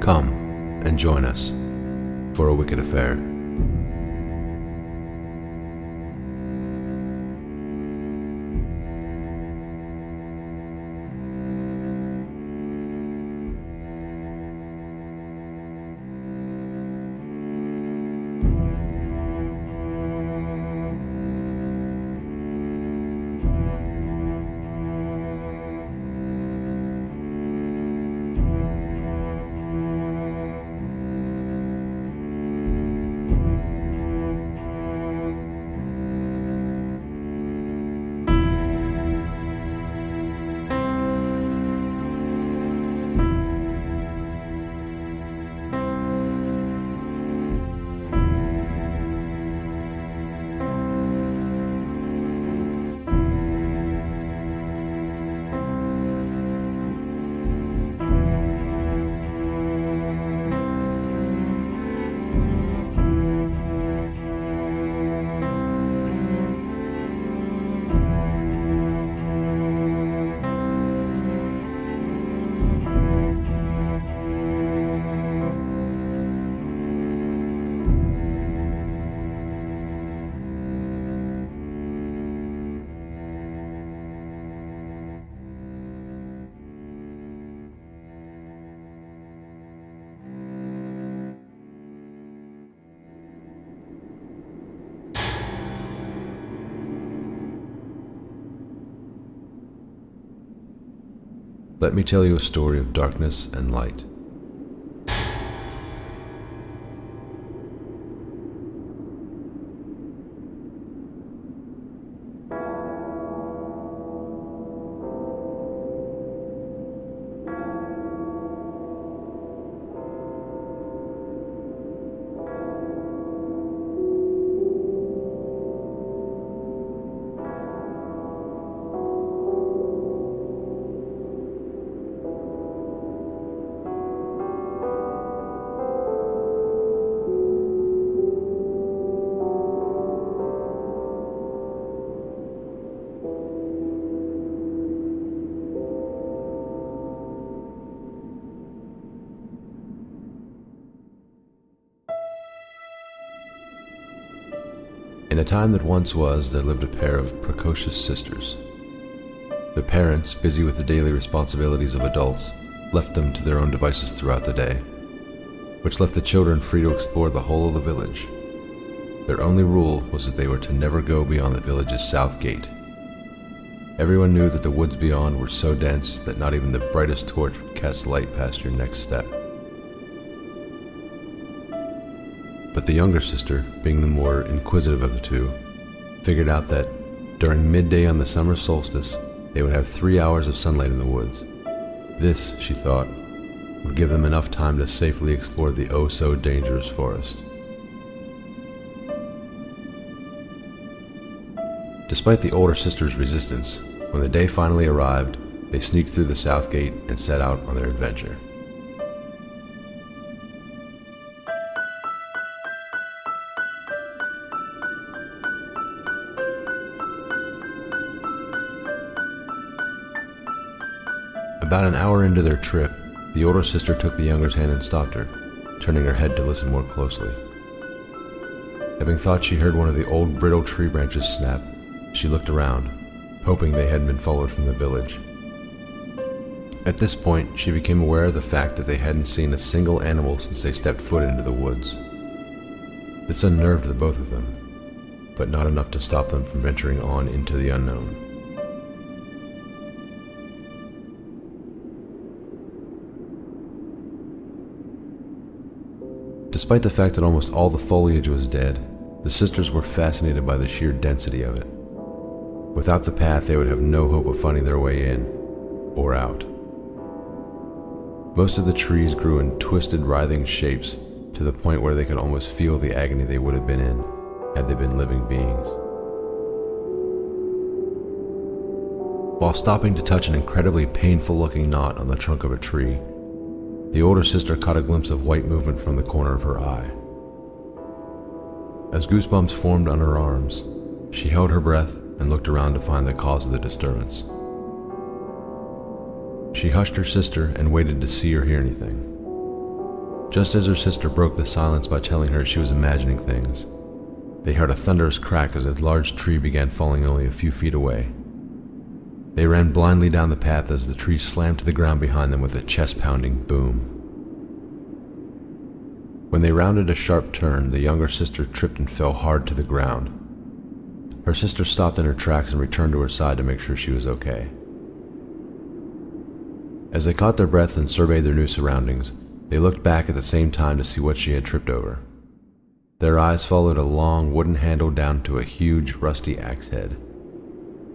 Come and join us for a wicked affair. Let me tell you a story of darkness and light. In a time that once was, there lived a pair of precocious sisters. Their parents, busy with the daily responsibilities of adults, left them to their own devices throughout the day, which left the children free to explore the whole of the village. Their only rule was that they were to never go beyond the village's south gate. Everyone knew that the woods beyond were so dense that not even the brightest torch would cast light past your next step. But the younger sister, being the more inquisitive of the two, figured out that during midday on the summer solstice, they would have 3 hours of sunlight in the woods. This, she thought, would give them enough time to safely explore the oh-so-dangerous forest. Despite the older sister's resistance, when the day finally arrived, they sneaked through the south gate and set out on their adventure. About an hour into their trip, the older sister took the younger's hand and stopped her, turning her head to listen more closely. Having thought she heard one of the old brittle tree branches snap, she looked around, hoping they hadn't been followed from the village. At this point, she became aware of the fact that they hadn't seen a single animal since they stepped foot into the woods. This unnerved the both of them, but not enough to stop them from venturing on into the unknown. Despite the fact that almost all the foliage was dead, the sisters were fascinated by the sheer density of it. Without the path, they would have no hope of finding their way in, or out. Most of the trees grew in twisted, writhing shapes, to the point where they could almost feel the agony they would have been in, had they been living beings. While stopping to touch an incredibly painful-looking knot on the trunk of a tree, the older sister caught a glimpse of white movement from the corner of her eye. As goosebumps formed on her arms, she held her breath and looked around to find the cause of the disturbance. She hushed her sister and waited to see or hear anything. Just as her sister broke the silence by telling her she was imagining things, they heard a thunderous crack as a large tree began falling only a few feet away. They ran blindly down the path as the tree slammed to the ground behind them with a chest-pounding boom. When they rounded a sharp turn, the younger sister tripped and fell hard to the ground. Her sister stopped in her tracks and returned to her side to make sure she was okay. As they caught their breath and surveyed their new surroundings, they looked back at the same time to see what she had tripped over. Their eyes followed a long wooden handle down to a huge rusty axe head.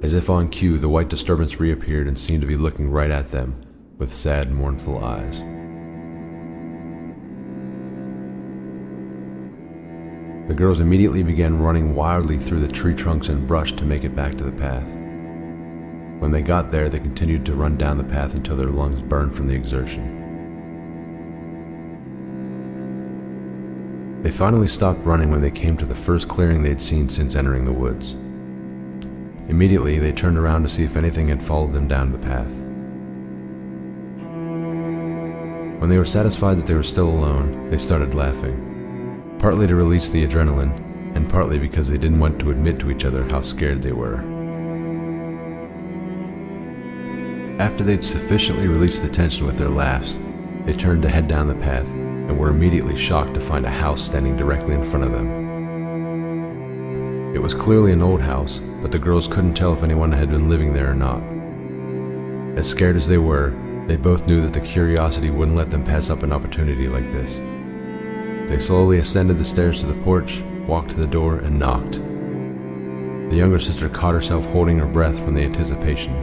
As if on cue, the white disturbance reappeared and seemed to be looking right at them with sad, mournful eyes. The girls immediately began running wildly through the tree trunks and brush to make it back to the path. When they got there, they continued to run down the path until their lungs burned from the exertion. They finally stopped running when they came to the first clearing they'd seen since entering the woods. Immediately, they turned around to see if anything had followed them down the path. When they were satisfied that they were still alone, they started laughing, partly to release the adrenaline, and partly because they didn't want to admit to each other how scared they were. After they'd sufficiently released the tension with their laughs, they turned to head down the path and were immediately shocked to find a house standing directly in front of them. It was clearly an old house, but the girls couldn't tell if anyone had been living there or not. As scared as they were, they both knew that the curiosity wouldn't let them pass up an opportunity like this. They slowly ascended the stairs to the porch, walked to the door, and knocked. The younger sister caught herself holding her breath from the anticipation.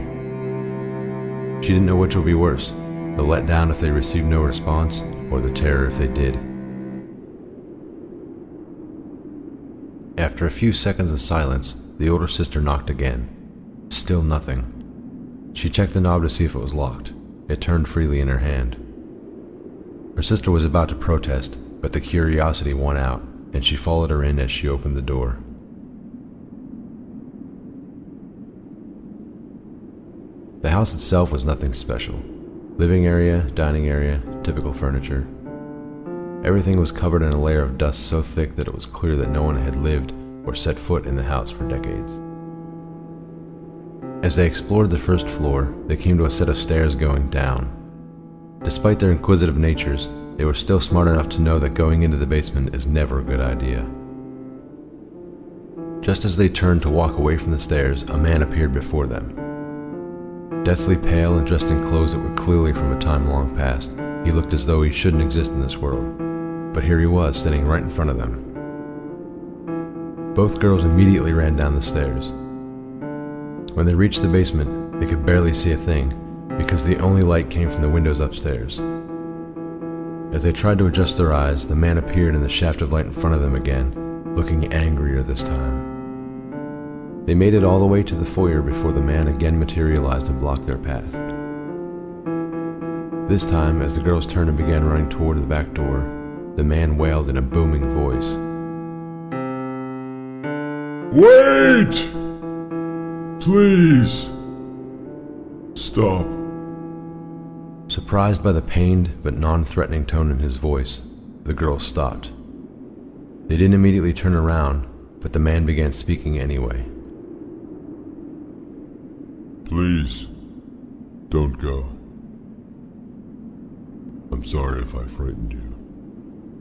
She didn't know which would be worse, the letdown if they received no response, or the terror if they did. After a few seconds of silence, the older sister knocked again. Still nothing. She checked the knob to see if it was locked. It turned freely in her hand. Her sister was about to protest, but the curiosity won out, and she followed her in as she opened the door. The house itself was nothing special. Living area, dining area, typical furniture. Everything was covered in a layer of dust so thick that it was clear that no one had lived or set foot in the house for decades. As they explored the first floor, they came to a set of stairs going down. Despite their inquisitive natures, they were still smart enough to know that going into the basement is never a good idea. Just as they turned to walk away from the stairs, a man appeared before them. Deathly pale and dressed in clothes that were clearly from a time long past, he looked as though he shouldn't exist in this world. But here he was, sitting right in front of them. Both girls immediately ran down the stairs. When they reached the basement, they could barely see a thing, because the only light came from the windows upstairs. As they tried to adjust their eyes, the man appeared in the shaft of light in front of them again, looking angrier this time. They made it all the way to the foyer before the man again materialized and blocked their path. This time, as the girls turned and began running toward the back door, the man wailed in a booming voice. Wait! Please! Stop. Surprised by the pained but non-threatening tone in his voice, the girls stopped. They didn't immediately turn around, but the man began speaking anyway. Please, don't go. I'm sorry if I frightened you.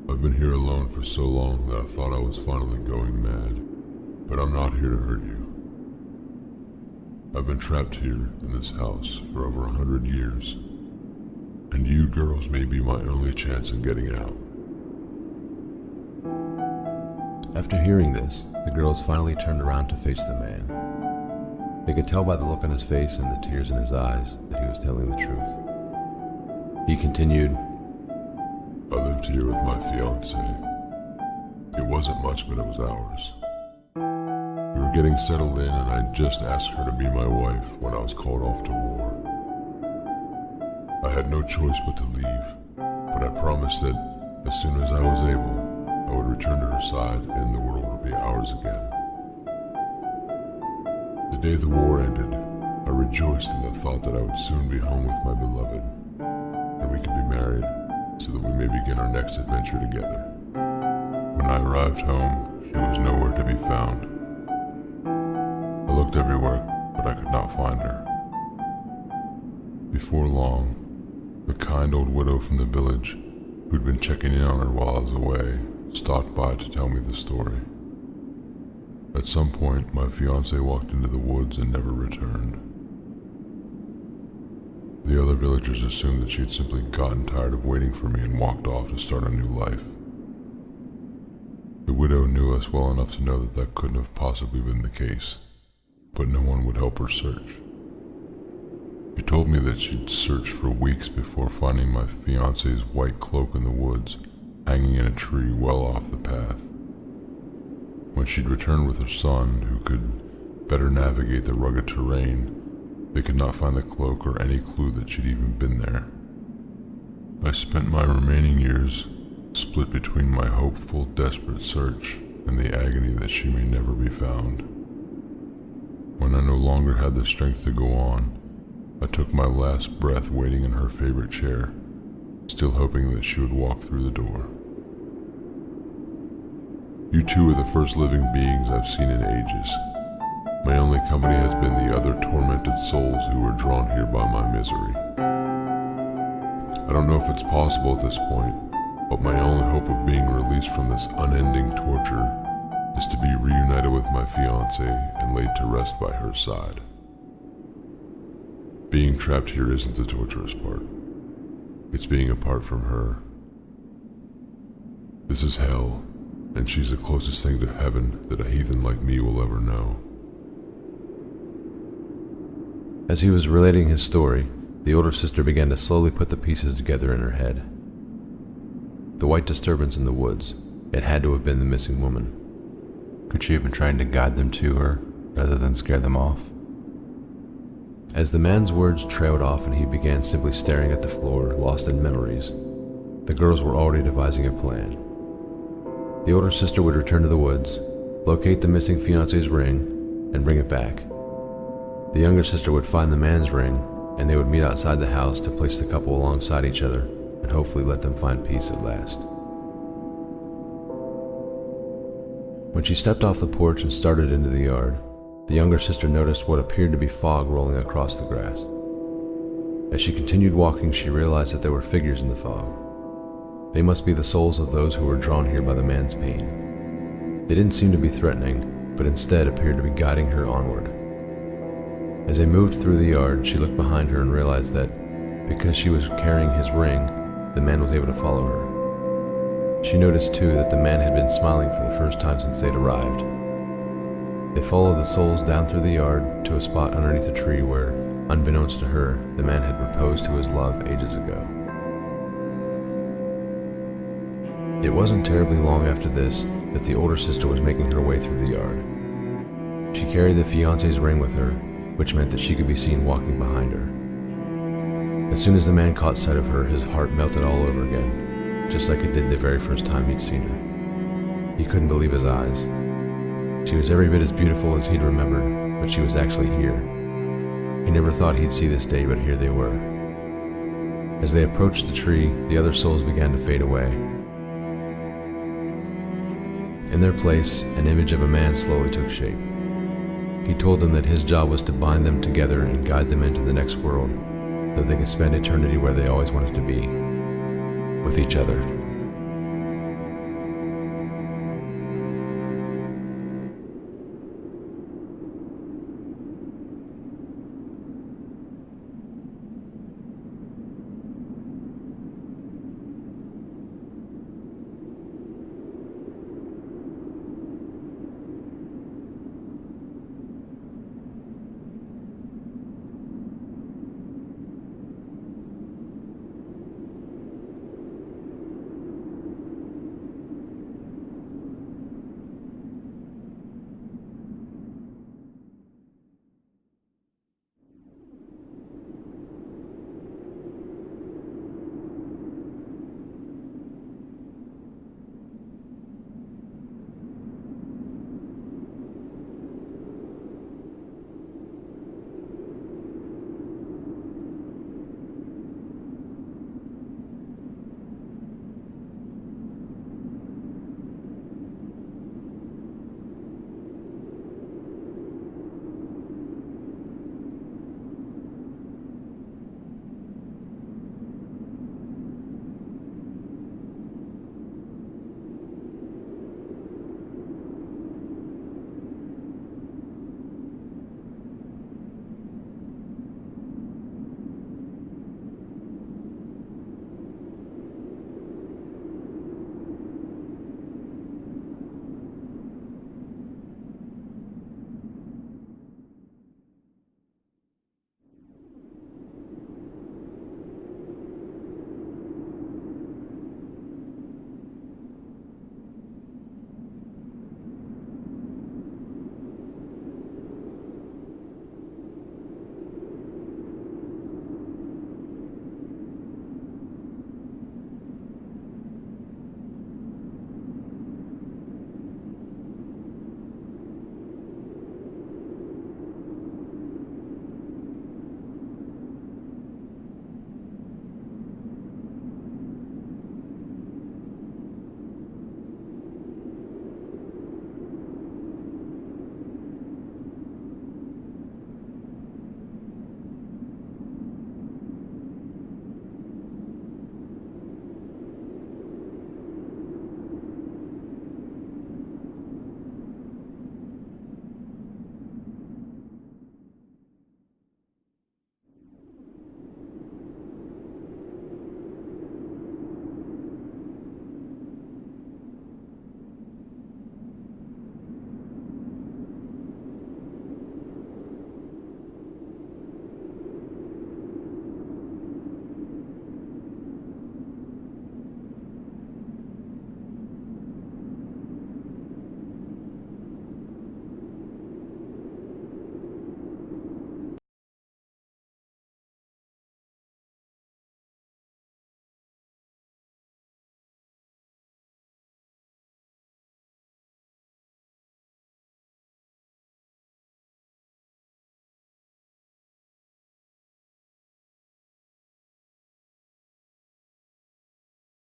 I've been here alone for so long that I thought I was finally going mad, but I'm not here to hurt you. I've been trapped here in this house for over 100 years, and you girls may be my only chance of getting out. After hearing this, the girls finally turned around to face the man. They could tell by the look on his face and the tears in his eyes that he was telling the truth. He continued, I lived here with my fiancée. It wasn't much, but it was ours. We were getting settled in, and I just asked her to be my wife when I was called off to war. I had no choice but to leave, but I promised that as soon as I was able, I would return to her side and the world would be ours again. The day the war ended, I rejoiced in the thought that I would soon be home with my beloved, and we could be married, so that we may begin our next adventure together. When I arrived home, she was nowhere to be found. I looked everywhere, but I could not find her. Before long, the kind old widow from the village, who'd been checking in on her while I was away, stopped by to tell me the story. At some point, my fiancé walked into the woods and never returned. The other villagers assumed that she had simply gotten tired of waiting for me and walked off to start a new life. The widow knew us well enough to know that that couldn't have possibly been the case, but no one would help her search. She told me that she'd searched for weeks before finding my fiancé's white cloak in the woods, hanging in a tree well off the path. When she'd returned with her son, who could better navigate the rugged terrain, they could not find the cloak or any clue that she'd even been there. I spent my remaining years split between my hopeful, desperate search and the agony that she may never be found. When I no longer had the strength to go on, I took my last breath waiting in her favorite chair, still hoping that she would walk through the door. You two are the first living beings I've seen in ages. My only company has been the other tormented souls who were drawn here by my misery. I don't know if it's possible at this point, but my only hope of being released from this unending torture is to be reunited with my fiancée and laid to rest by her side. Being trapped here isn't the torturous part. It's being apart from her. This is hell, and she's the closest thing to heaven that a heathen like me will ever know. As he was relating his story, the older sister began to slowly put the pieces together in her head. The white disturbance in the woods, it had to have been the missing woman. Could she have been trying to guide them to her, rather than scare them off? As the man's words trailed off and he began simply staring at the floor, lost in memories, the girls were already devising a plan. The older sister would return to the woods, locate the missing fiancé's ring, and bring it back. The younger sister would find the man's ring, and they would meet outside the house to place the couple alongside each other and hopefully let them find peace at last. When she stepped off the porch and started into the yard, the younger sister noticed what appeared to be fog rolling across the grass. As she continued walking, she realized that there were figures in the fog. They must be the souls of those who were drawn here by the man's pain. They didn't seem to be threatening, but instead appeared to be guiding her onward. As they moved through the yard, she looked behind her and realized that, because she was carrying his ring, the man was able to follow her. She noticed too that the man had been smiling for the first time since they'd arrived. They followed the souls down through the yard to a spot underneath a tree where, unbeknownst to her, the man had proposed to his love ages ago. It wasn't terribly long after this that the older sister was making her way through the yard. She carried the fiancé's ring with her, which meant that she could be seen walking behind her. As soon as the man caught sight of her, his heart melted all over again, just like it did the very first time he'd seen her. He couldn't believe his eyes. She was every bit as beautiful as he'd remembered, but she was actually here. He never thought he'd see this day, but here they were. As they approached the tree, the other souls began to fade away. In their place, an image of a man slowly took shape. He told them that his job was to bind them together and guide them into the next world, so they could spend eternity where they always wanted to be, with each other.